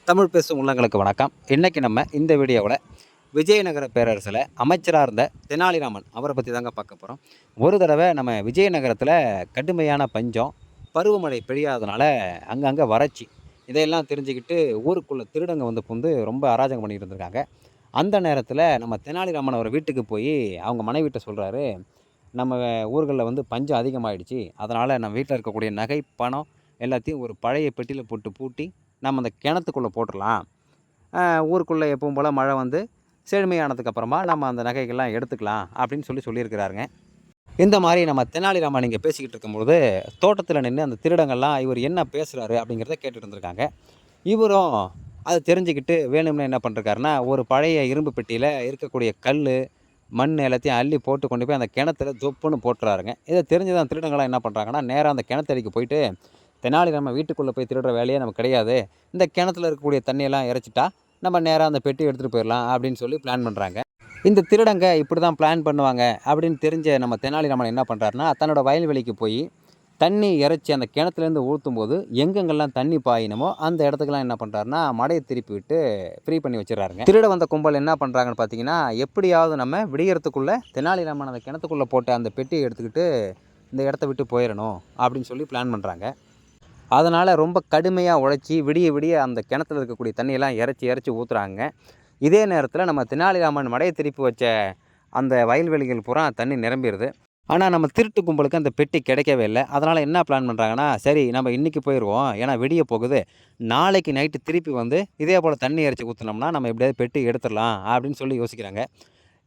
தமிழ் பேசும் உள்ளங்களுக்கு வணக்கம். இன்றைக்கி நம்ம இந்த வீடியோவில் விஜயநகர பேரரசில் அமைச்சராக இருந்த தெனாலிராமன் அவரை பற்றி தாங்க பார்க்க போகிறோம். ஒரு தடவை நம்ம விஜயநகரத்தில் கடுமையான பஞ்சம், பருவமழை பெய்யாதனால அங்கங்கே வறட்சி, இதையெல்லாம் தெரிஞ்சுக்கிட்டு ஊருக்குள்ளே திருடங்க வந்து புந்து ரொம்ப அராஜகம் பண்ணிகிட்டு இருந்திருக்காங்க. அந்த நேரத்தில் நம்ம தெனாலிராமன் அவர் வீட்டுக்கு போய் அவங்க மனைவிட்ட சொல்கிறாரு, நம்ம ஊர்களில் வந்து பஞ்சம் அதிகமாகிடுச்சு, அதனால் நம்ம வீட்டில் இருக்கக்கூடிய நகை பணம் எல்லாத்தையும் ஒரு பழைய பெட்டியில் போட்டு பூட்டி நம்ம அந்த கிணத்துக்குள்ளே போட்டுடலாம். ஊருக்குள்ளே எப்பவும் போல் மழை வந்து செழுமையானதுக்கப்புறமா நம்ம அந்த நகைகள்லாம் எடுத்துக்கலாம் அப்படின்னு சொல்லியிருக்கிறாருங்க. இந்த மாதிரி நம்ம தெனாலிராமன் இங்கே பேசிக்கிட்டு இருக்கும்பொழுது தோட்டத்தில் நின்று அந்த திருடங்கள்லாம் இவர் என்ன பேசுகிறாரு அப்படிங்கிறத கேட்டுட்டு இருந்திருக்காங்க. இவரும் அதை தெரிஞ்சுக்கிட்டு வேணும்னு என்ன பண்ணுறாருன்னா, ஒரு பழைய இரும்பு பெட்டியில் இருக்கக்கூடிய கல் மண் எல்லாத்தையும் அள்ளி போட்டு கொண்டு போய் அந்த கிணத்துல தொப்புன்னு போட்டுறாருங்க. இதை தெரிஞ்சுதான் திருடங்களாம் என்ன பண்ணுறாங்கன்னா, நேராக அந்த கிணத்தடிக்கு போயிட்டு, தெனாலிராமன் வீட்டுக்குள்ளே போய் திருடுற வேலையே நமக்கு கிடையாது, இந்த கிணத்துல இருக்கக்கூடிய தண்ணியெல்லாம் இறைச்சிட்டா நம்ம நேராக அந்த பெட்டி எடுத்துகிட்டு போயிடலாம் அப்படின்னு சொல்லி பிளான் பண்ணுறாங்க. இந்த திருடங்க இப்படி தான் பிளான் பண்ணுவாங்க அப்படின்னு தெரிஞ்ச நம்ம தெனாலிராமன் என்ன பண்ணுறாருன்னா, தன்னோட வயல்வெளிக்கு போய் தண்ணி இறைச்சி அந்த கிணத்துலேருந்து ஊற்றும் போது எங்கெங்கெல்லாம் தண்ணி பாயினமோ அந்த இடத்துக்கெல்லாம் என்ன பண்ணுறாருன்னா, மடையை திருப்பி விட்டு ஃப்ரீ பண்ணி வச்சிடறாருங்க. திருட வந்த கும்பல் என்ன பண்ணுறாங்கன்னு பார்த்தீங்கன்னா, எப்படியாவது நம்ம விடியறதுக்குள்ளே தெனாலிராமன் அந்த கிணத்துக்குள்ளே போட்ட அந்த பெட்டியை எடுத்துக்கிட்டு இந்த இடத்த விட்டு போயிடணும் அப்படின்னு சொல்லி பிளான் பண்ணுறாங்க. அதனால் ரொம்ப கடுமையாக உழைச்சி விடிய விடிய அந்த கிணத்துல இருக்கக்கூடிய தண்ணியெல்லாம் இறைச்சி ஊற்றுறாங்க. இதே நேரத்தில் நம்ம தெனாலிராமன் மடையை திருப்பி வச்ச அந்த வயல்வெளிகள் பூரா தண்ணி நிரம்பிடுது. ஆனால் நம்ம திருட்டு கும்பலுக்கு அந்த பெட்டி கிடைக்கவே இல்லை. அதனால் என்ன பிளான் பண்ணுறாங்கன்னா, சரி நம்ம இன்றைக்கி போயிடுவோம், ஏன்னா விடிய போகுது, நாளைக்கு நைட்டு திருப்பி வந்து இதே போல் தண்ணி இறைச்சி ஊற்றினோம்னா நம்ம எப்படியாவது பெட்டி எடுத்துடலாம் அப்படின்னு சொல்லி யோசிக்கிறாங்க.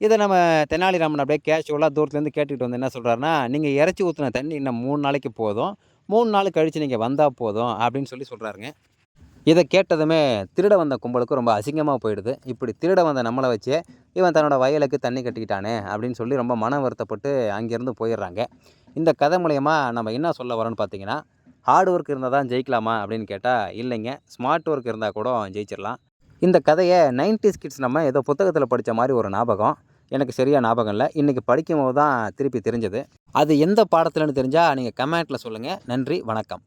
இதை நம்ம தெனாலிராமன் அப்படியே கேஷுவலாக தூரத்துலேருந்து கேட்டுக்கிட்டு வந்து என்ன சொல்கிறாருன்னா, நீங்கள் இறைச்சி ஊற்றின தண்ணி இன்னும் 3 நாளைக்கு போதும், 3 நாள் கழித்து நீங்கள் வந்தால் போதும் அப்படின்னு சொல்கிறாருங்க. இதை கேட்டதுமே திருட வந்த கும்பலுக்கு ரொம்ப அசிங்கமாக போயிடுது. இப்படி திருட வந்த நம்மளை வச்சே இவன் தன்னோட வயலுக்கு தண்ணி கட்டிக்கிட்டானே அப்படின்னு சொல்லி ரொம்ப மன வருத்தப்பட்டு அங்கேருந்து போயிடுறாங்க. இந்த கதை மூலயமா நம்ம என்ன சொல்ல வரோன்னு பார்த்தீங்கன்னா, ஹார்ட் ஒர்க் இருந்தால் தான் ஜெயிக்கலாமா அப்படின்னு கேட்டால் இல்லைங்க, ஸ்மார்ட் ஒர்க் இருந்தால் கூட ஜெயிச்சிடலாம். இந்த கதையை 90s கிட்ஸ் நம்ம ஏதோ புத்தகத்தில் படித்த மாதிரி ஒரு ஞாபகம், எனக்கு சரியாக ஞாபகம் இல்லை. இன்றைக்கி படிக்கும்போது தான் திருப்பி தெரிஞ்சது. அது எந்த பாடத்துலன்னு தெரிஞ்சால் நீங்கள் கமெண்ட்டில் சொல்லுங்கள். நன்றி, வணக்கம்.